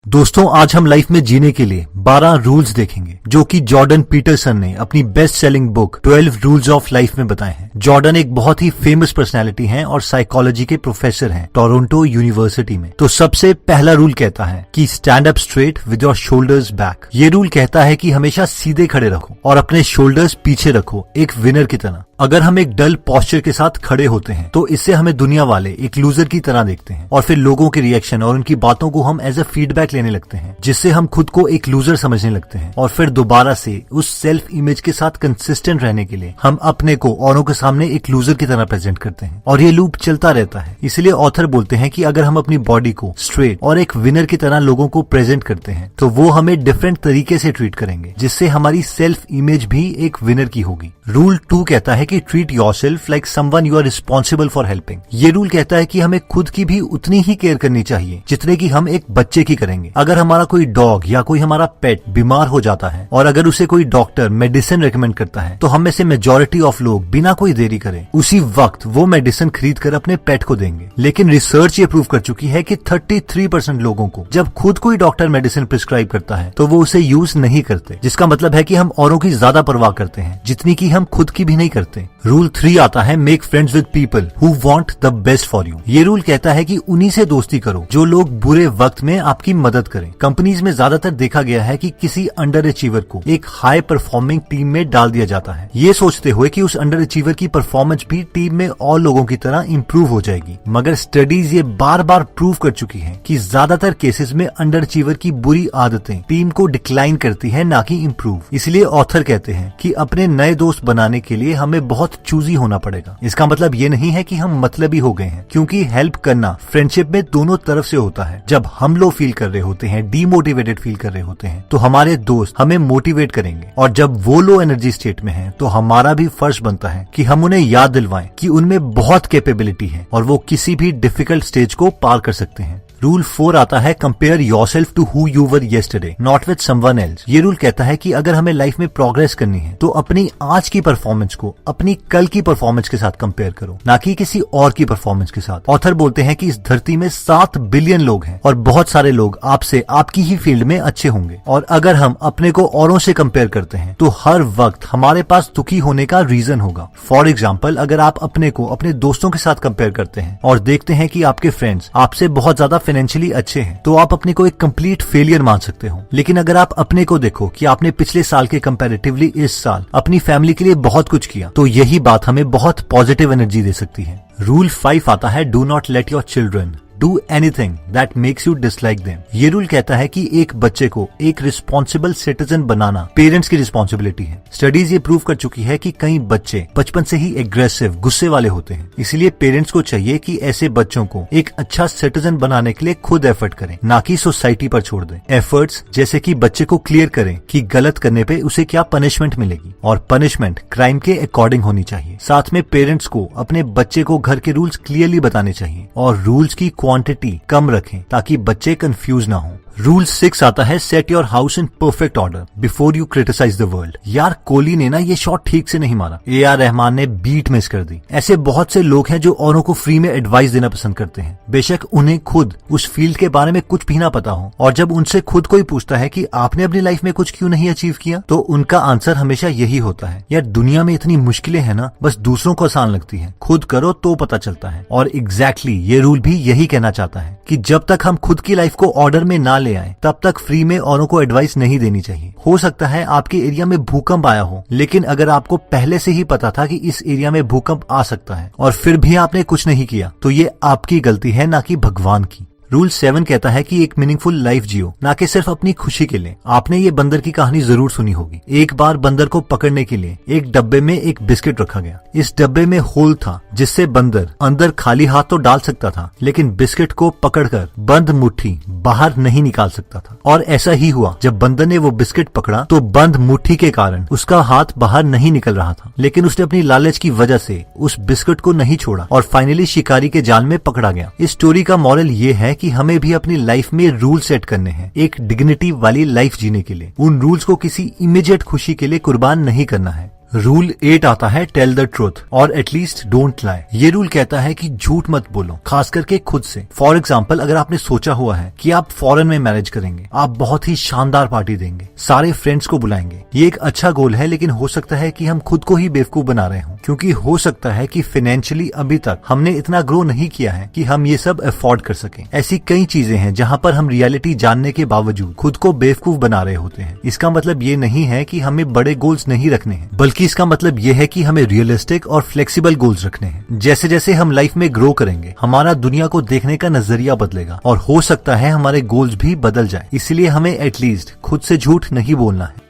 दोस्तों, आज हम लाइफ में जीने के लिए 12 रूल्स देखेंगे जो कि जॉर्डन पीटरसन ने अपनी best selling book 12 rules of life में बताए हैं। जॉर्डन एक बहुत ही फेमस पर्सनालिटी हैं और साइकोलॉजी के प्रोफेसर हैं टोरंटो यूनिवर्सिटी में। तो सबसे पहला रूल कहता है कि stand up straight with your shoulders back. ये रूल कहता है कि हमेशा सीधे खड़े रखो और अपने शोल्डर्स पीछे रखो, एक विनर की तरह। अगर हम एक डल पोस्चर के साथ खड़े होते हैं तो इससे हमें दुनिया वाले एक लूजर की तरह देखते हैं और फिर लोगों के रिएक्शन और उनकी बातों को हम एज अ फीडबैक लेने लगते हैं, जिससे हम खुद को एक लूजर समझने लगते हैं और फिर दोबारा से उस सेल्फ इमेज के साथ कंसिस्टेंट रहने के लिए हम अपने को औरों के सामने एक लूजर की तरह प्रेजेंट करते हैं और ये लूप चलता रहता है। इसलिए ऑथर बोलते हैं कि अगर हम अपनी बॉडी को स्ट्रेट और एक विनर की तरह लोगों को प्रेजेंट करते हैं तो वो हमें डिफरेंट तरीके से ट्रीट करेंगे, जिससे हमारी सेल्फ इमेज भी एक विनर की होगी। रूल 2 कहता है कि treat yourself like someone you are responsible for helping. ये रूल कहता है कि हमें खुद की भी उतनी ही केयर करनी चाहिए जितने की हम एक बच्चे की करेंगे। अगर हमारा कोई डॉग या कोई हमारा पेट बीमार हो जाता है और अगर उसे कोई डॉक्टर मेडिसिन रेकमेंड करता है तो हम में से मेजॉरिटी ऑफ लोग बिना कोई देरी करे उसी वक्त वो मेडिसिन खरीद कर अपने पेट को देंगे। लेकिन रिसर्च ये प्रूव कर चुकी है कि 33% लोगों को जब खुद कोई डॉक्टर मेडिसिन प्रिस्क्राइब करता है तो वो उसे यूज नहीं करते, जिसका मतलब है कि हम औरों की ज्यादा परवाह करते हैं जितनी की हम खुद की भी नहीं करते। रूल 3 आता है make friends with people who want the best for you. ये रूल कहता है कि उन्हीं से दोस्ती करो जो लोग बुरे वक्त में आपकी मदद करें। कंपनीज में ज्यादातर देखा गया है कि किसी अंडर अचीवर को एक हाई परफॉर्मिंग टीम में डाल दिया जाता है, ये सोचते हुए कि उस अंडर अचीवर की परफॉर्मेंस भी टीम में और लोगों की तरह इंप्रूव हो जाएगी। मगर स्टडीज ये बार बार प्रूव कर चुकी है कि ज्यादातर केसेस में अंडर अचीवर की बुरी आदतें टीम को डिक्लाइन करती है, ना कि इम्प्रूव। इसलिए ऑथर कहते हैं कि अपने नए दोस्त बनाने के लिए हमें बहुत चूजी होना पड़ेगा। इसका मतलब ये नहीं है कि हम मतलबी हो गए हैं, क्योंकि हेल्प करना फ्रेंडशिप में दोनों तरफ से होता है। जब हम लो फील कर रहे होते हैं, डीमोटिवेटेड फील कर रहे होते हैं, तो हमारे दोस्त हमें मोटिवेट करेंगे और जब वो लो एनर्जी स्टेट में हैं, तो हमारा भी फर्ज बनता है कि हम उन्हें याद दिलवाएं कि उनमें बहुत कैपेबिलिटी है और वो किसी भी डिफिकल्ट स्टेज को पार कर सकते हैं। रूल 4 आता है compare yourself to who you were yesterday not with someone else. ये रूल कहता है कि अगर हमें लाइफ में प्रोग्रेस करनी है तो अपनी आज की परफॉर्मेंस को अपनी कल की परफॉर्मेंस के साथ कंपेयर करो, ना कि किसी और की परफॉर्मेंस के साथ। ऑथर बोलते हैं कि इस धरती में 7 बिलियन लोग हैं और बहुत सारे लोग आपसे आपकी ही फील्ड में अच्छे होंगे, और अगर हम अपने को औरों से कंपेयर करते हैं तो हर वक्त हमारे पास दुखी होने का रीजन होगा। फॉर एग्जाम्पल, अगर आप अपने को अपने दोस्तों के साथ कंपेयर करते हैं और देखते हैं कि आपके फ्रेंड्स आपसे बहुत ज्यादा फाइनेंशियली अच्छे हैं, तो आप अपने को एक कंप्लीट फेलियर मान सकते हो। लेकिन अगर आप अपने को देखो कि आपने पिछले साल के कंपैरेटिवली इस साल अपनी फैमिली के लिए बहुत कुछ किया, तो यही बात हमें बहुत पॉजिटिव एनर्जी दे सकती है। रूल 5 आता है do not let your children do anything that makes you dislike them. ये रूल कहता है कि एक बच्चे को एक रिस्पॉन्सिबल सिटीजन बनाना पेरेंट्स की रिस्पॉन्सिबिलिटी है। स्टडीज ये प्रूव कर चुकी है कि कई बच्चे बचपन से ही एग्रेसिव, गुस्से वाले होते हैं। इसलिए पेरेंट्स को चाहिए कि ऐसे बच्चों को एक अच्छा सिटीजन बनाने के लिए खुद एफर्ट करें, ना कि सोसाइटी पर छोड़ दें। एफर्ट्स जैसे कि बच्चे को क्लियर करें कि गलत करने पे उसे क्या पनिशमेंट मिलेगी, और पनिशमेंट क्राइम के अकॉर्डिंग होनी चाहिए। साथ में पेरेंट्स को अपने बच्चे को घर के रूल्स क्लियरली बताने चाहिए और रूल्स की क्वांटिटी कम रखें ताकि बच्चे कंफ्यूज ना हो। रूल 6 आता है set your house in perfect order before you criticise the world. यार, कोहली ने ना ये शॉट ठीक से नहीं मारा, AR रहमान ने बीट मिस कर दी। ऐसे बहुत से लोग हैं जो औरों को फ्री में एडवाइस देना पसंद करते हैं, बेशक उन्हें खुद उस फील्ड के बारे में कुछ भी ना पता हो। और जब उनसे खुद कोई पूछता है कि आपने अपनी लाइफ में कुछ क्यों नहीं अचीव किया, तो उनका आंसर हमेशा यही होता है, यार दुनिया में इतनी मुश्किलें हैं ना, बस दूसरों को आसान लगती है, खुद करो तो पता चलता है। और एग्जैक्टली ये रूल भी यही कहना चाहता है कि जब तक हम खुद की लाइफ को ऑर्डर में ना ले आए तब तक फ्री में औरों को एडवाइस नहीं देनी चाहिए। हो सकता है आपके एरिया में भूकंप आया हो, लेकिन अगर आपको पहले से ही पता था कि इस एरिया में भूकंप आ सकता है और फिर भी आपने कुछ नहीं किया, तो ये आपकी गलती है, ना कि भगवान की। रूल 7 कहता है कि एक मीनिंगफुल लाइफ जियो, ना कि सिर्फ अपनी खुशी के लिए। आपने ये बंदर की कहानी जरूर सुनी होगी। एक बार बंदर को पकड़ने के लिए एक डब्बे में एक बिस्किट रखा गया। इस डब्बे में होल था जिससे बंदर अंदर खाली हाथ तो डाल सकता था, लेकिन बिस्किट को पकड़कर बंद मुट्ठी बाहर नहीं निकाल सकता था। और ऐसा ही हुआ, जब बंदर ने वो बिस्किट पकड़ा तो बंद मुट्ठी के कारण उसका हाथ बाहर नहीं निकल रहा था, लेकिन उसने अपनी लालच की वजह से उस बिस्किट को नहीं छोड़ा और फाइनली शिकारी के जाल में पकड़ा गया। इस स्टोरी का मॉरल ये है कि हमें भी अपनी लाइफ में रूल सेट करने हैं एक डिग्निटी वाली लाइफ जीने के लिए। उन रूल्स को किसी इमीडिएट खुशी के लिए कुर्बान नहीं करना है। रूल 8 आता है टेल द ट्रूथ और एटलीस्ट डोंट लाई। ये रूल कहता है कि झूठ मत बोलो, खास करके खुद से। फॉर एग्जाम्पल, अगर आपने सोचा हुआ है कि आप फॉरेन में मैरिज करेंगे, आप बहुत ही शानदार पार्टी देंगे, सारे फ्रेंड्स को बुलाएंगे, ये एक अच्छा गोल है, लेकिन हो सकता है कि हम खुद को ही बेवकूफ बना रहे हों, क्योंकि हो सकता है कि फाइनेंशियली अभी तक हमने इतना ग्रो नहीं किया है कि हम ये सब अफोर्ड कर सकें। ऐसी कई चीजें हैं जहाँ पर हम रियलिटी जानने के बावजूद खुद को बेवकूफ बना रहे होते हैं। इसका मतलब ये नहीं है कि हमें बड़े गोल्स नहीं रखने हैं, बल्कि इसका मतलब यह है कि हमें रियलिस्टिक और फ्लेक्सिबल गोल्स रखने हैं। जैसे जैसे हम लाइफ में ग्रो करेंगे, हमारा दुनिया को देखने का नजरिया बदलेगा और हो सकता है हमारे गोल्स भी बदल जाए। इसलिए हमें एटलीस्ट खुद से झूठ नहीं बोलना है।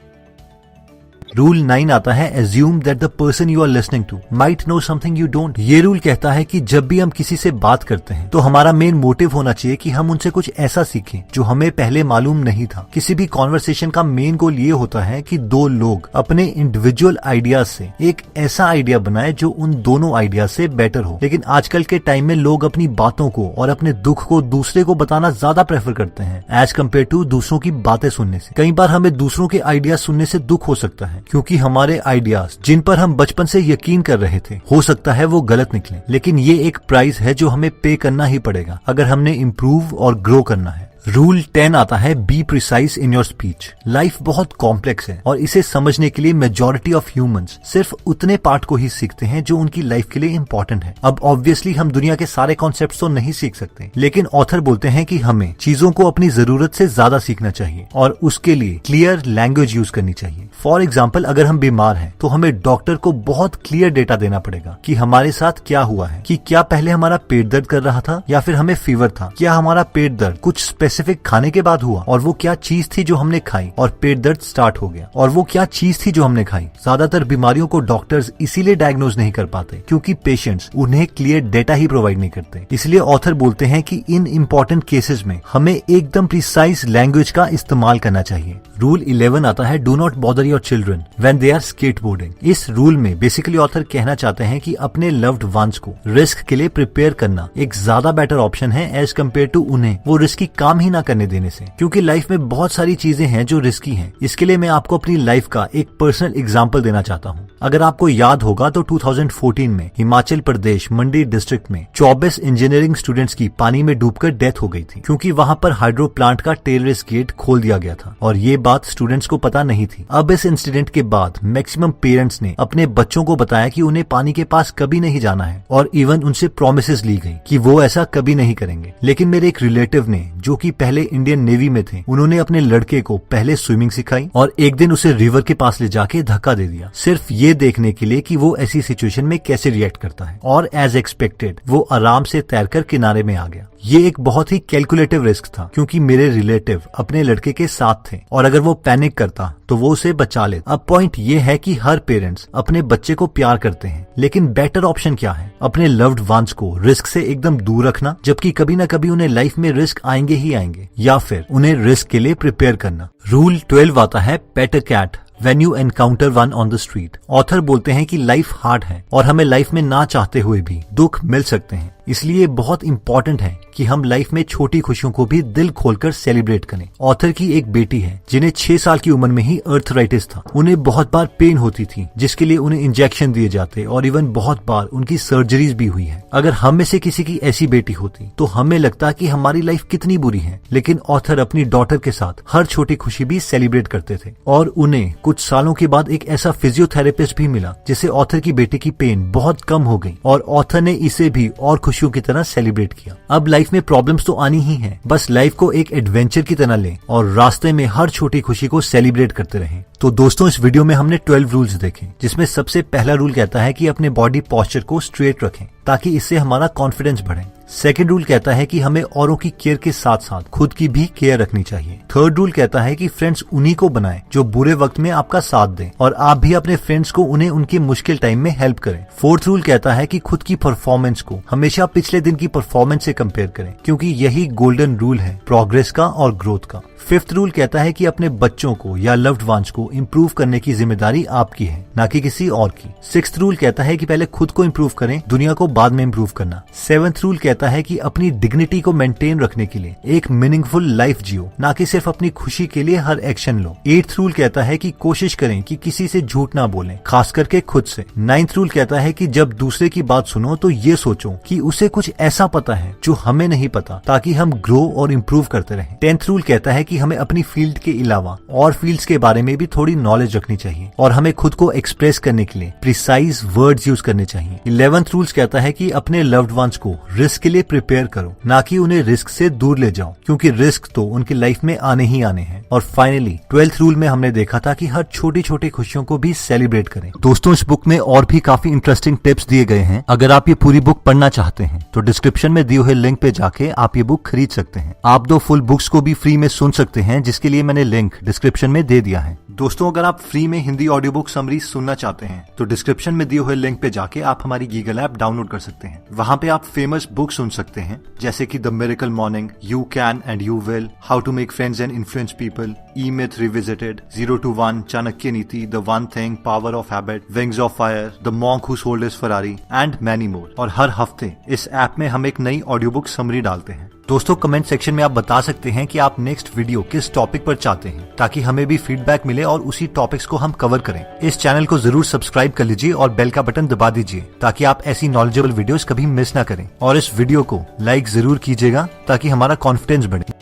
रूल 9 आता है assume that the person you are listening to might know something you don't। ये रूल कहता है कि जब भी हम किसी से बात करते हैं तो हमारा मेन मोटिव होना चाहिए कि हम उनसे कुछ ऐसा सीखें जो हमें पहले मालूम नहीं था। किसी भी कॉन्वर्सेशन का मेन गोल ये होता है कि दो लोग अपने इंडिविजुअल आइडियाज से एक ऐसा आइडिया बनाए जो उन दोनों आइडिया से बेटर हो। लेकिन आजकल के टाइम में लोग अपनी बातों को और अपने दुख को दूसरे को बताना ज्यादा प्रेफर करते हैं एज कम्पेयर टू दूसरों की बातें सुनने से। कई बार हमें दूसरों के आइडिया सुनने से दुख हो सकता है, क्योंकि हमारे आइडियाज जिन पर हम बचपन से यकीन कर रहे थे, हो सकता है वो गलत निकले। लेकिन ये एक प्राइस है जो हमें पे करना ही पड़ेगा अगर हमने इम्प्रूव और ग्रो करना है। रूल 10 आता है be precise in your speech. Life बहुत कॉम्प्लेक्स है और इसे समझने के लिए मेजॉरिटी ऑफ ह्यूमंस सिर्फ उतने पार्ट को ही सीखते हैं जो उनकी लाइफ के लिए इम्पोर्टेंट है। अब ऑब्वियसली हम दुनिया के सारे कॉन्सेप्ट्स तो नहीं सीख सकते, लेकिन ऑथर बोलते हैं कि हमें चीजों को अपनी जरूरत से ज्यादा सीखना चाहिए और उसके लिए क्लियर लैंग्वेज यूज करनी चाहिए। फॉर एग्जाम्पल, अगर हम बीमार हैं तो हमें डॉक्टर को बहुत क्लियर डेटा देना पड़ेगा कि हमारे साथ क्या हुआ है, कि क्या पहले हमारा पेट दर्द कर रहा था या फिर हमें फीवर था, क्या हमारा पेट दर्द कुछ स्पेसिफिक खाने के बाद हुआ और वो क्या चीज थी जो हमने खाई और पेट दर्द स्टार्ट हो गया, और वो क्या चीज थी जो हमने खाई। ज्यादातर बीमारियों को डॉक्टर्स इसीलिए डायग्नोज नहीं कर पाते क्योंकि पेशेंट्स उन्हें क्लियर डेटा ही प्रोवाइड नहीं करते। इसलिए ऑथर बोलते हैं कि इन इम्पोर्टेंट केसेस में हमें एकदम प्रिसाइज लैंग्वेज का इस्तेमाल करना चाहिए। रूल 11 आता है do not bother your children when they are skateboarding. इस रूल में बेसिकली ऑथर कहना चाहते हैं कि अपने लव्ड वंस को रिस्क के लिए प्रिपेयर करना एक ज्यादा बेटर ऑप्शन है एज कम्पेयर टू उन्हें वो रिस्की काम ही ना करने देने से, क्योंकि लाइफ में बहुत सारी चीजें हैं जो रिस्की हैं। इसके लिए मैं आपको अपनी लाइफ का एक पर्सनल एग्जांपल देना चाहता हूँ। अगर आपको याद होगा तो 2014 में हिमाचल प्रदेश मंडी डिस्ट्रिक्ट में 24 इंजीनियरिंग स्टूडेंट्स की पानी में डूबकर डेथ हो गई थी, क्योंकि वहां पर हाइड्रो प्लांट का टेररिस गेट खोल दिया गया था और ये बात स्टूडेंट्स को पता नहीं थी। अब इस इंसिडेंट के बाद मैक्सिमम पेरेंट्स ने अपने बच्चों को बताया कि उन्हें पानी के पास कभी नहीं जाना है और इवन उनसे प्रोमिसेस ली गई कि वो ऐसा कभी नहीं करेंगे। लेकिन मेरे एक रिलेटिव ने, जो कि पहले इंडियन नेवी में थे, उन्होंने अपने लड़के को पहले स्विमिंग सिखाई और एक दिन उसे रिवर के पास ले जाके धक्का दे दिया, सिर्फ ये देखने के लिए कि वो ऐसी सिचुएशन में कैसे रिएक्ट करता है। और एज एक्सपेक्टेड वो आराम से तैरकर किनारे में आ गया। ये एक बहुत ही कैलकुलेटिव रिस्क था, क्योंकि मेरे रिलेटिव अपने लड़के के साथ थे और अगर वो पैनिक करता तो वो उसे बचा लेता। अब पॉइंट ये है कि हर पेरेंट्स अपने बच्चे को प्यार करते हैं, लेकिन बेटर ऑप्शन क्या है? अपने लव्ड वंस को रिस्क से एकदम दूर रखना, जबकि कभी ना कभी उन्हें लाइफ में रिस्क आएंगे ही आएंगे, या फिर उन्हें रिस्क के लिए प्रिपेयर करना। रूल 12 आता है pet a cat when you encounter one on the street। Author बोलते हैं कि लाइफ हार्ड है और हमें लाइफ में ना चाहते हुए भी दुख मिल सकते हैं, इसलिए बहुत इंपॉर्टेंट है कि हम लाइफ में छोटी खुशियों को भी दिल खोलकर सेलिब्रेट करें। ऑथर की एक बेटी है जिन्हें 6 साल की उम्र में ही अर्थराइटिस था। उन्हें बहुत बार पेन होती थी, जिसके लिए उन्हें इंजेक्शन दिए जाते और इवन बहुत बार उनकी सर्जरीज भी हुई है। अगर हम में से किसी की ऐसी बेटी होती तो हमें लगता कि हमारी लाइफ कितनी बुरी है, लेकिन ऑथर अपनी डॉटर के साथ हर छोटी खुशी भी सेलिब्रेट करते थे और उन्हें कुछ सालों के बाद एक ऐसा फिजियोथेरेपिस्ट भी मिला जिससे ऑथर की बेटी की पेन बहुत कम हो गई और ऑथर ने इसे भी और खुशियों की तरह सेलिब्रेट किया। अब लाइफ में प्रॉब्लम्स तो आनी ही है, बस लाइफ को एक एडवेंचर की तरह लें और रास्ते में हर छोटी खुशी को सेलिब्रेट करते रहें। तो दोस्तों, इस वीडियो में हमने 12 रूल्स देखे, जिसमें सबसे पहला रूल कहता है कि अपने बॉडी पोस्चर को स्ट्रेट रखें ताकि इससे हमारा कॉन्फिडेंस बढ़े। सेकेंड रूल कहता है कि हमें औरों की केयर के साथ साथ खुद की भी केयर रखनी चाहिए। थर्ड रूल कहता है कि फ्रेंड्स उन्हीं को बनाएं जो बुरे वक्त में आपका साथ दें और आप भी अपने फ्रेंड्स को उन्हें उनके मुश्किल टाइम में हेल्प करें। फोर्थ रूल कहता है कि खुद की परफॉर्मेंस को हमेशा पिछले दिन की परफॉर्मेंस से कंपेयर करें, क्योंकि यही गोल्डन रूल है प्रोग्रेस का और ग्रोथ का। फिफ्थ रूल कहता है कि अपने बच्चों को या लव्ड वंस को को इम्प्रूव करने की जिम्मेदारी आपकी है, ना कि किसी और की। 6th रूल कहता है कि पहले खुद को इम्प्रूव करें, दुनिया को बाद में इम्प्रूव करना। 7th रूल कहता है कि अपनी डिग्निटी को मेंटेन रखने के लिए एक मीनिंगफुल लाइफ जियो, ना कि सिर्फ अपनी खुशी के लिए हर एक्शन लो। 8th रूल कहता है कि कोशिश करें कि किसी से झूठ ना बोलें, खास करके खुद से। 9th रूल कहता है कि जब दूसरे की बात सुनो तो ये सोचो कि उसे कुछ ऐसा पता है जो हमें नहीं पता, ताकि हम ग्रो और इम्प्रूव करते रहें। 10th रूल कहता है कि हमें अपनी फील्ड के अलावा और फील्ड्स के बारे में भी थोड़ी नॉलेज रखनी चाहिए और हमें खुद को एक्सप्रेस करने के लिए प्रिसाइज वर्ड्स यूज करने चाहिए। 11th रूल्स कहता है कि अपने लव्ड वंस को रिस्क के लिए प्रिपेयर करो, ना कि उन्हें रिस्क से दूर ले जाओ, क्योंकि रिस्क तो उनकी लाइफ में आने ही आने हैं। और फाइनली 12th रूल में हमने देखा था कि हर छोटी छोटी खुशियों को भी सेलिब्रेट करें। दोस्तों, इस बुक में और भी काफी इंटरेस्टिंग टिप्स दिए गए हैं। अगर आप ये पूरी बुक पढ़ना चाहते हैं तो डिस्क्रिप्शन में दिए हुए लिंक पे जाके आप ये बुक खरीद सकते हैं। आप 2 फुल बुक्स को भी फ्री में सुन सकते हैं, जिसके लिए मैंने लिंक डिस्क्रिप्शन में दे दिया है। दोस्तों, अगर आप फ्री में हिंदी ऑडियो बुक समरी सुनना चाहते हैं तो डिस्क्रिप्शन में दिए हुए लिंक पे जाके आप हमारी गीगल ऐप डाउनलोड कर सकते हैं। वहाँ पे आप फेमस बुक सुन सकते हैं, जैसे कि the miracle morning, you can and you will, how to make friends and influence people, E myth revisited, 0 to 1, Chanakya Niti, the one thing, power of habit, wings of fire, the monk who sold his Ferrari and many more. और हर हफ्ते इस app में हम एक नई audio book summary डालते हैं। दोस्तों, कमेंट सेक्शन में आप बता सकते हैं कि आप नेक्स्ट वीडियो किस टॉपिक पर चाहते हैं, ताकि हमें भी फीडबैक मिले और उसी टॉपिक्स को हम कवर करें। इस चैनल को जरूर सब्सक्राइब कर लीजिए और बेल का बटन दबा दीजिए, ताकि आप ऐसी नॉलेजेबल वीडियोस कभी मिस ना करें। और इस वीडियो को लाइक जरूर कीजिएगा, ताकि हमारा कॉन्फिडेंस बढ़े।